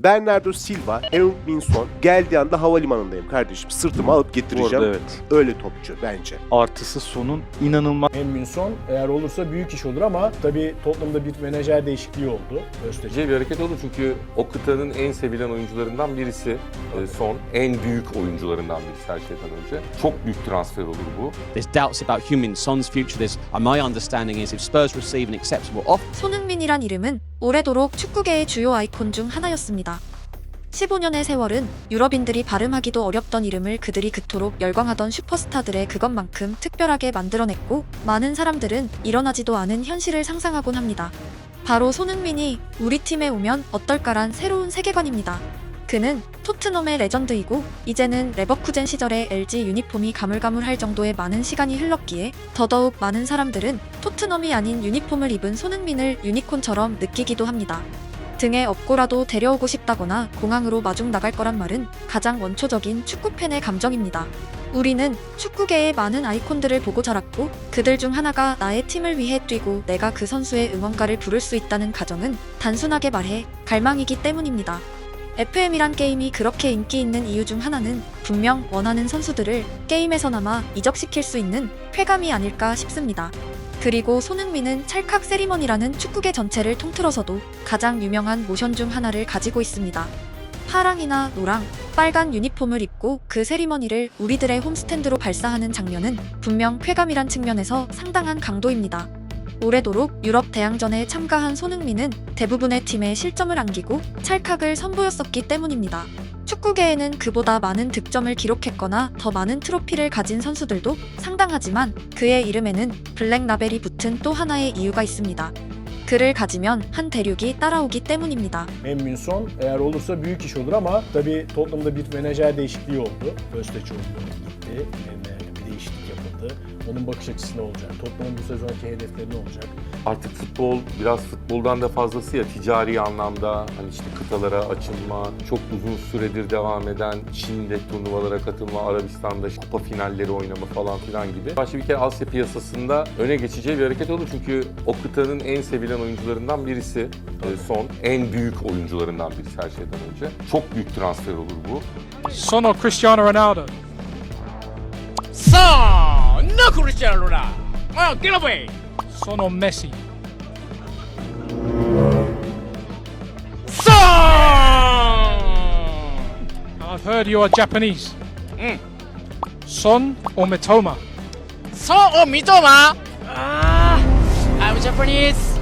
Bernardo Silva, Heung-min Son geldiği anda havalimanındayım kardeşim. Sırtıma alıp getireceğim. Bu arada evet. Öyle topçu bence. Artısı Son'un inanılmaz. Heung-min Son eğer olursa büyük iş olur ama tabii Tottenham'da bir menajer değişikliği oldu. Güzel bir hareket oldu çünkü o kıtanın en sevilen oyuncularından birisi Son. En büyük oyuncularından birisi her şeyden önce. Çok büyük transfer olur bu. There's doubts about Heung-min Son's future. My understanding is if Spurs receive an acceptable offer. 손흥민이란 이름은 오래도록 축구계의 주요 아이콘 중 하나였습니다. 15년의 세월은 유럽인들이 발음하기도 어렵던 이름을 그들이 그토록 열광하던 슈퍼스타들의 그것만큼 특별하게 만들어냈고, 많은 사람들은 일어나지도 않은 현실을 상상하곤 합니다. 바로 손흥민이 우리 팀에 오면 어떨까란 새로운 세계관입니다. 그는 토트넘의 레전드이고 이제는 레버쿠젠 시절의 LG 유니폼이 가물가물할 정도의 많은 시간이 흘렀기에 더더욱 많은 사람들은 토트넘이 아닌 유니폼을 입은 손흥민을 유니콘처럼 느끼기도 합니다. 등에 업고라도 데려오고 싶다거나 공항으로 마중 나갈 거란 말은 가장 원초적인 축구팬의 감정입니다. 우리는 축구계의 많은 아이콘들을 보고 자랐고 그들 중 하나가 나의 팀을 위해 뛰고 내가 그 선수의 응원가를 부를 수 있다는 가정은 단순하게 말해 갈망이기 때문입니다. FM이란 게임이 그렇게 인기 있는 이유 중 하나는 분명 원하는 선수들을 게임에서나마 이적시킬 수 있는 쾌감이 아닐까 싶습니다. 그리고 손흥민은 찰칵 세리머니라는 축구계 전체를 통틀어서도 가장 유명한 모션 중 하나를 가지고 있습니다. 파랑이나 노랑, 빨간 유니폼을 입고 그 세리머니를 우리들의 홈스탠드로 발사하는 장면은 분명 쾌감이란 측면에서 상당한 강도입니다. 오래도록 유럽 대항전에 참가한 손흥민은 대부분의 팀에 실점을 안기고 찰칵을 선보였었기 때문입니다. 축구계에는 그보다 많은 득점을 기록했거나 더 많은 트로피를 가진 선수들도 상당하지만 그의 이름에는 블랙 라벨이 붙은 또 하나의 이유가 있습니다. 그를 가지면 한 대륙이 따라오기 때문입니다. Heung-min Son eğer olursa büyük iş olur ama tabii Tottenham'da bir menajer değişikliği oldu. Özteçoğlu gitti. Yerine bir değişiklik yapıldı. Onun bakış açısı ne olacak? Tottenham'ın bu sezonki hedefleri ne olacak? Artık futbol biraz futboldan da fazlası ya, ticari anlamda hani işte kıtalara açılma, çok uzun süredir devam eden Çin'de turnuvalara katılma, Arabistan'da kupa finalleri oynama falan filan gibi. Başka bir kere Asya piyasasında öne geçeceği bir hareket oldu çünkü o kıtanın en sevilen oyuncularından birisi Son. En büyük oyuncularından birisi her şeyden önce. Çok büyük transfer olur bu. Son or Cristiano Ronaldo? Son! No Cristiano Ronaldo! Oh, get away! Son or Messi? Son! I've heard you are Japanese. Son or Mitoma? Son or Mitoma? I'm Japanese.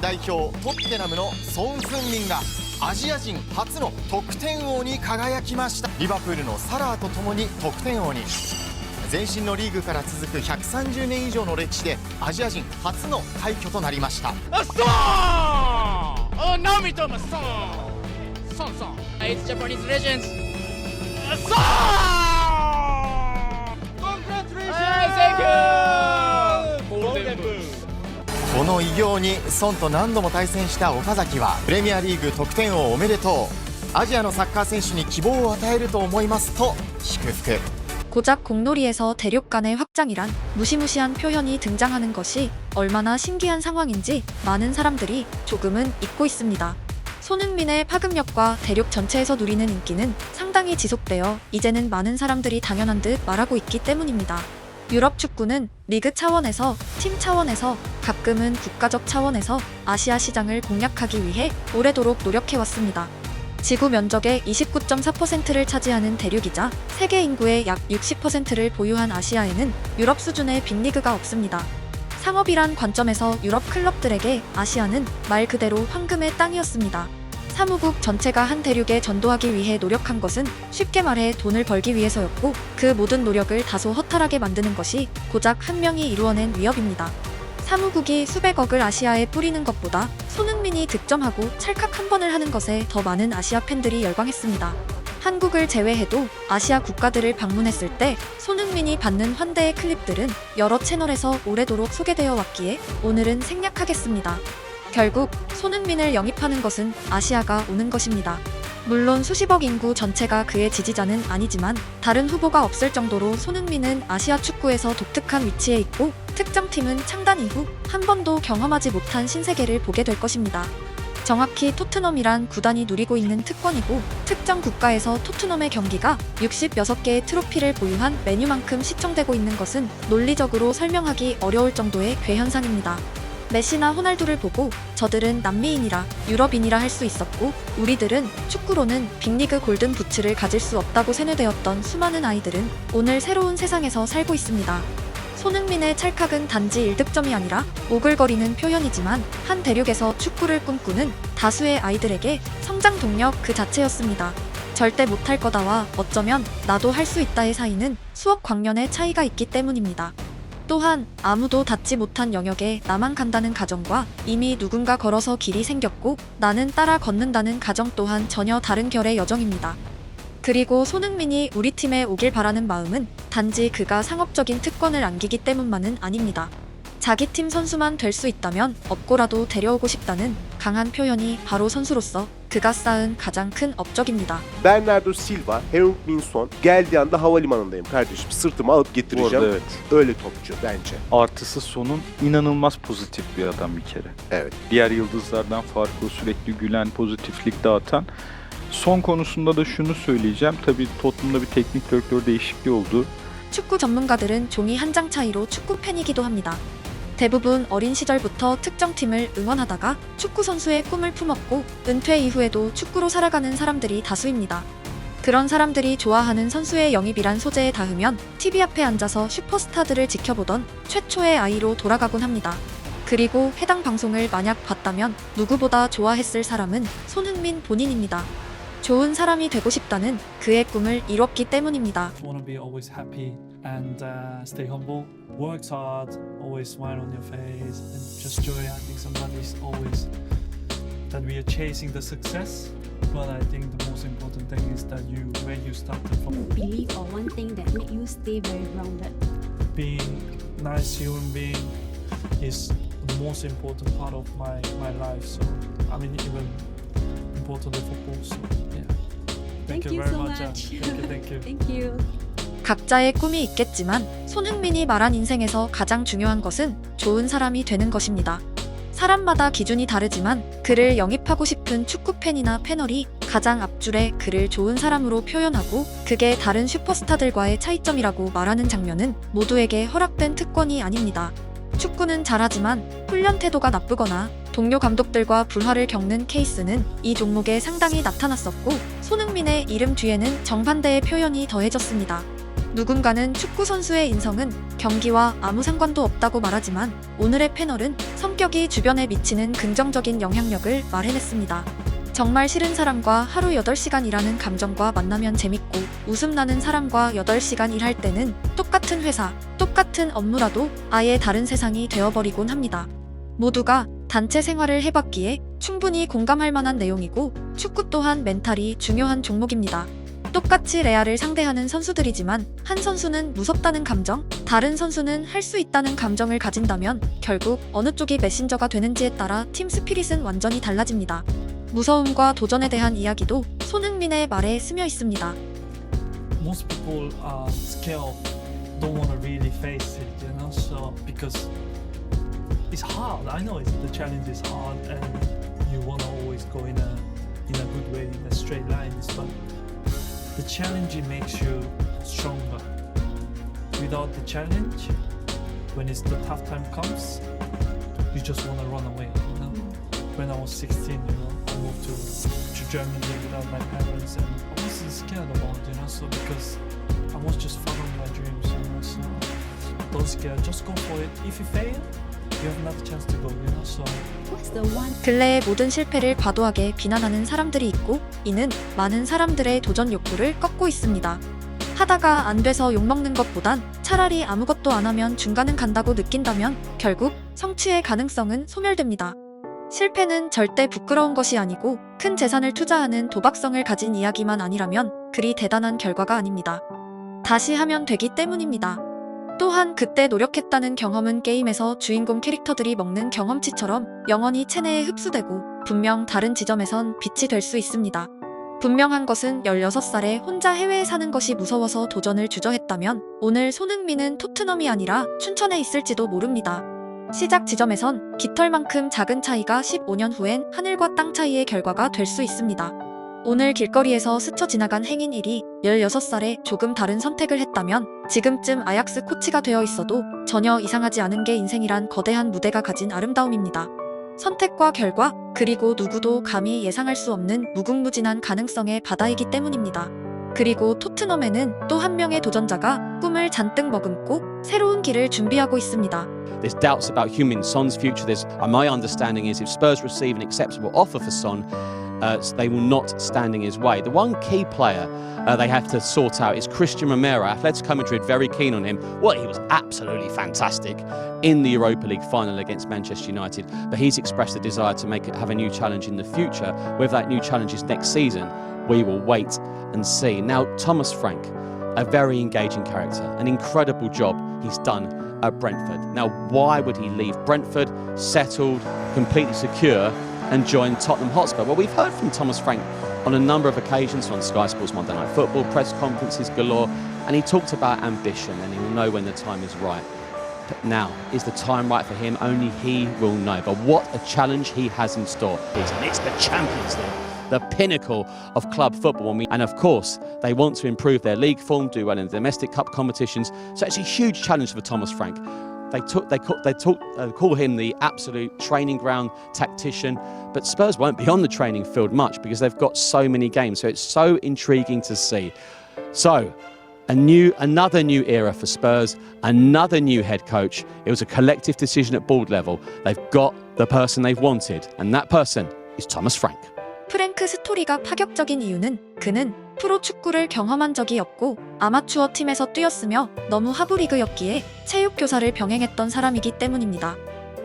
代表トッテナムのソン・フンミンがアジア人初の得点王に輝きました。リバプールのサラーとともに得点王に。前身のリーグから続く130年以上の歴史でアジア人初の快挙となりました。Son! Oh, no Mitoma! Son! Son! It's Japanese legends. Son! Congratulations! Thank you! Golden Boot. この偉業に孫と何度も対戦した岡崎はプレミアリーグ得点王おめでとう、アジアのサッカー選手に希望を与えると思いますと祝福。 고작 공놀이에서 대륙 간의 확장이란 무시무시한 표현이 등장하는 것이 얼마나 신기한 상황인지 많은 사람들이 조금은 잊고 있습니다. 손흥민의 파급력과 대륙 전체에서 누리는 인기는 상당히 지속되어 이제는 많은 사람들이 당연한 듯 말하고 있기 때문입니다. 유럽 축구는 리그 차원에서, 팀 차원에서, 가끔은 국가적 차원에서 아시아 시장을 공략하기 위해 오래도록 노력해왔습니다. 지구 면적의 29.4%를 차지하는 대륙이자 세계 인구의 약 60%를 보유한 아시아에는 유럽 수준의 빅리그가 없습니다. 상업이란 관점에서 유럽 클럽들에게 아시아는 말 그대로 황금의 땅이었습니다. 사무국 전체가 한 대륙에 전도하기 위해 노력한 것은 쉽게 말해 돈을 벌기 위해서였고 그 모든 노력을 다소 허탈하게 만드는 것이 고작 한 명이 이루어낸 위협입니다. 사무국이 수백억을 아시아에 뿌리는 것보다 손흥민이 득점하고 찰칵 한 번을 하는 것에 더 많은 아시아 팬들이 열광했습니다. 한국을 제외해도 아시아 국가들을 방문했을 때 손흥민이 받는 환대의 클립들은 여러 채널에서 오래도록 소개되어 왔기에 오늘은 생략하겠습니다. 결국 손흥민을 영입하는 것은 아시아가 오는 것입니다. 물론 수십억 인구 전체가 그의 지지자는 아니지만 다른 후보가 없을 정도로 손흥민은 아시아 축구에서 독특한 위치에 있고 특정팀은 창단 이후 한 번도 경험하지 못한 신세계를 보게 될 것입니다. 정확히 토트넘이란 구단이 누리고 있는 특권이고 특정 국가에서 토트넘의 경기가 66개의 트로피를 보유한 메뉴만큼 시청되고 있는 것은 논리적으로 설명하기 어려울 정도의 괴현상입니다. 메시나 호날두를 보고 저들은 남미인이라 유럽인이라 할 수 있었고 우리들은 축구로는 빅리그 골든 부츠를 가질 수 없다고 세뇌되었던 수많은 아이들은 오늘 새로운 세상에서 살고 있습니다. 손흥민의 찰칵은 단지 1득점이 아니라 오글거리는 표현이지만 한 대륙에서 축구를 꿈꾸는 다수의 아이들에게 성장 동력 그 자체였습니다. 절대 못할 거다와 어쩌면 나도 할 수 있다의 사이는 수억 광년의 차이가 있기 때문입니다. 또한 아무도 닿지 못한 영역에 나만 간다는 가정과 이미 누군가 걸어서 길이 생겼고 나는 따라 걷는다는 가정 또한 전혀 다른 결의 여정입니다. 그리고 손흥민이 우리 팀에 오길 바라는 마음은 단지 그가 상업적인 특권을 안기기 때문만은 아닙니다. 자기 팀 선수만 될 수 있다면 업고라도 데려오고 싶다는 강한 표현이 바로 선수로서 그가 쌓은 가장 큰 업적입니다. Bernardo Silva, Heung-min Son geldiği anda havalimanındayım kardeşim. Sırtıma alıp Bu getireceğim. arada evet. Öyle topçu bence. Artısı Son'un inanılmaz pozitif bir adam bir kere. Evet. Diğer yıldızlardan farklı, sürekli gülen, pozitiflik dağıtan. Son konusunda da şunu söyleyeceğim. Tabii Tottenham'da bir teknik direktör değişikliği oldu. 축구 전문가들은 종이 한 장 차이로 축구 팬이기도 합니다. 대부분 어린 시절부터 특정 팀을 응원하다가 축구 선수의 꿈을 품었고 은퇴 이후에도 축구로 살아가는 사람들이 다수입니다. 그런 사람들이 좋아하는 선수의 영입이란 소재에 닿으면 TV 앞에 앉아서 슈퍼스타들을 지켜보던 최초의 아이로 돌아가곤 합니다. 그리고 해당 방송을 만약 봤다면 누구보다 좋아했을 사람은 손흥민 본인입니다. 좋은 사람이 되고 싶다는 그의 꿈을 이뤘기 때문입니다. Want to be always happy and stay humble. Work hard, always smile on your face, and just joy. I think somebody's always that we are chasing the success, but I think the most important thing is that where you started from. Believe or one thing that make you stay very grounded. Being nice human being is the most important part of my life. So I mean even important than football. So yeah. Thank you very so much. much. Thank you. Thank you. 각자의 꿈이 있겠지만 손흥민이 말한 인생에서 가장 중요한 것은 좋은 사람이 되는 것입니다. 사람마다 기준이 다르지만 그를 영입하고 싶은 축구 팬이나 패널이 가장 앞줄에 그를 좋은 사람으로 표현하고 그게 다른 슈퍼스타들과의 차이점이라고 말하는 장면은 모두에게 허락된 특권이 아닙니다. 축구는 잘하지만 훈련 태도가 나쁘거나 동료 감독들과 불화를 겪는 케이스는 이 종목에 상당히 나타났었고 손흥민의 이름 뒤에는 정반대의 표현이 더해졌습니다. 누군가는 축구 선수의 인성은 경기와 아무 상관도 없다고 말하지만 오늘의 패널은 성격이 주변에 미치는 긍정적인 영향력을 말해냈습니다. 정말 싫은 사람과 하루 8시간 일하는 감정과 만나면 재밌고 웃음 나는 사람과 8시간 일할 때는 똑같은 회사, 똑같은 업무라도 아예 다른 세상이 되어버리곤 합니다. 모두가 단체 생활을 해봤기에 충분히 공감할 만한 내용이고 축구 또한 멘탈이 중요한 종목입니다. 똑같이 레알을 상대하는 선수들이지만 한 선수는 무섭다는 감정, 다른 선수는 할 수 있다는 감정을 가진다면 결국 어느 쪽이 메신저가 되는지에 따라 팀 스피릿은 완전히 달라집니다. 무서움과 도전에 대한 이야기도 손흥민의 말에 스며 있습니다. Most people are scared of, don't want to really face it, you know. So because it's hard. I know the challenge is hard, and you want to always go in a good way, in a straight line. But the challenge makes you stronger. Without the challenge, when the tough time comes, you just want to run away. You know. When I was 16, I moved to Germany without my parents, and I wasn't scared about it, so because I was just following my dreams, so don't scare, just go for it. If you fail, you have another chance to go, so. What's the one 근래의 모든 실패를 과도하게 비난하는 사람들이 있고 이는 많은 사람들의 도전 욕구를 꺾고 있습니다. 하다가 안 돼서 욕먹는 것보단 차라리 아무것도 안 하면 중간은 간다고 느낀다면 결국 성취의 가능성은 소멸됩니다. 실패는 절대 부끄러운 것이 아니고 큰 재산을 투자하는 도박성을 가진 이야기만 아니라면 그리 대단한 결과가 아닙니다. 다시 하면 되기 때문입니다. 또한 그때 노력했다는 경험은 게임에서 주인공 캐릭터들이 먹는 경험치처럼 영원히 체내에 흡수되고 분명 다른 지점에선 빛이 될 수 있습니다. 분명한 것은 16살에 혼자 해외에 사는 것이 무서워서 도전을 주저했다면 오늘 손흥민은 토트넘이 아니라 춘천에 있을지도 모릅니다. 시작 지점에선 깃털만큼 작은 차이가 15년 후엔 하늘과 땅 차이의 결과가 될 수 있습니다. 오늘 길거리에서 스쳐 지나간 행인 1이 16살에 조금 다른 선택을 했다면 지금쯤 아약스 코치가 되어 있어도 전혀 이상하지 않은 게 인생이란 거대한 무대가 가진 아름다움입니다. 선택과 결과, 그리고 누구도 감히 예상할 수 없는 무궁무진한 가능성의 바다이기 때문입니다. 그리고 토트넘에는 또 한 명의 도전자가 꿈을 잔뜩 머금고 새로운 길을 준비하고 있습니다. There's doubts about Heung-min Son's future. My understanding is if Spurs receive an acceptable offer for Son, they will not stand in his way. The one key player they have to sort out is Christian Romero. Atletico Madrid very keen on him. Well, he was absolutely fantastic in the Europa League final against Manchester United, but he's expressed a desire to have a new challenge in the future. Whether that new challenge is next season, we will wait and see. Now, Thomas Frank, a very engaging character, an incredible job he's done at Brentford. Now, why would he leave Brentford, settled, completely secure, and join Tottenham Hotspur? Well, we've heard from Thomas Frank on a number of occasions on Sky Sports Monday Night Football, press conferences galore, and he talked about ambition, and he will know when the time is right. But now, is the time right for him? Only he will know. But what a challenge he has in store. And it's the Champions League, the pinnacle of club football. And of course, they want to improve their league form, do well in the domestic cup competitions. So it's a huge challenge for Thomas Frank. They call him the absolute training ground tactician, but Spurs won't be on the training field much because they've got so many games. So it's so intriguing to see. So another new era for Spurs, another new head coach. It was a collective decision at board level. They've got the person they've wanted, and that person is Thomas Frank. 프랭크 스토리가 파격적인 이유는 그는 프로 축구를 경험한 적이 없고 아마추어 팀에서 뛰었으며 너무 하부리그였기에 체육교사를 병행했던 사람이기 때문입니다.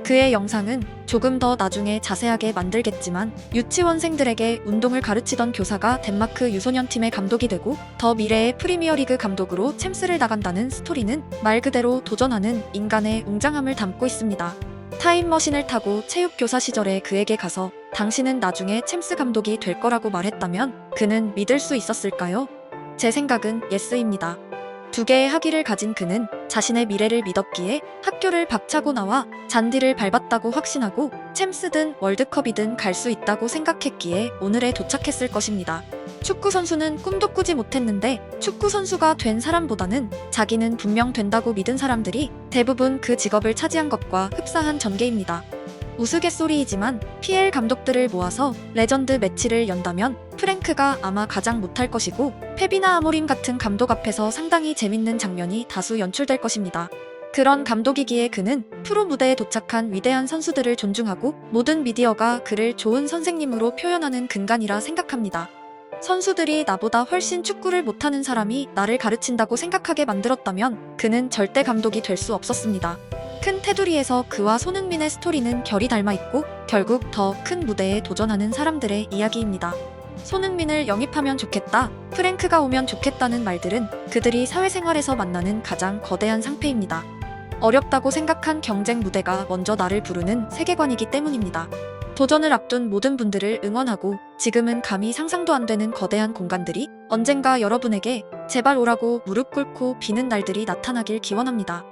그의 영상은 조금 더 나중에 자세하게 만들겠지만 유치원생들에게 운동을 가르치던 교사가 덴마크 유소년팀의 감독이 되고 더 미래의 프리미어리그 감독으로 챔스를 나간다는 스토리는 말 그대로 도전하는 인간의 웅장함을 담고 있습니다. 타임머신을 타고 체육교사 시절에 그에게 가서 당신은 나중에 챔스 감독이 될 거라고 말했다면 그는 믿을 수 있었을까요? 제 생각은 예스입니다. 두 개의 학위를 가진 그는 자신의 미래를 믿었기에 학교를 박차고 나와 잔디를 밟았다고 확신하고 챔스든 월드컵이든 갈 수 있다고 생각했기에 오늘에 도착했을 것입니다. 축구선수는 꿈도 꾸지 못했는데 축구선수가 된 사람보다는 자기는 분명 된다고 믿은 사람들이 대부분 그 직업을 차지한 것과 흡사한 전개입니다. 우스갯소리이지만 PL 감독들을 모아서 레전드 매치를 연다면 프랭크가 아마 가장 못할 것이고 페비나 아모림 같은 감독 앞에서 상당히 재밌는 장면이 다수 연출될 것입니다. 그런 감독이기에 그는 프로 무대에 도착한 위대한 선수들을 존중하고 모든 미디어가 그를 좋은 선생님으로 표현하는 근간이라 생각합니다. 선수들이 나보다 훨씬 축구를 못하는 사람이 나를 가르친다고 생각하게 만들었다면 그는 절대 감독이 될 수 없었습니다. 큰 테두리에서 그와 손흥민의 스토리는 결이 닮아있고 결국 더 큰 무대에 도전하는 사람들의 이야기입니다. 손흥민을 영입하면 좋겠다, 프랭크가 오면 좋겠다는 말들은 그들이 사회생활에서 만나는 가장 거대한 상패입니다. 어렵다고 생각한 경쟁 무대가 먼저 나를 부르는 세계관이기 때문입니다. 도전을 앞둔 모든 분들을 응원하고 지금은 감히 상상도 안 되는 거대한 공간들이 언젠가 여러분에게 제발 오라고 무릎 꿇고 비는 날들이 나타나길 기원합니다.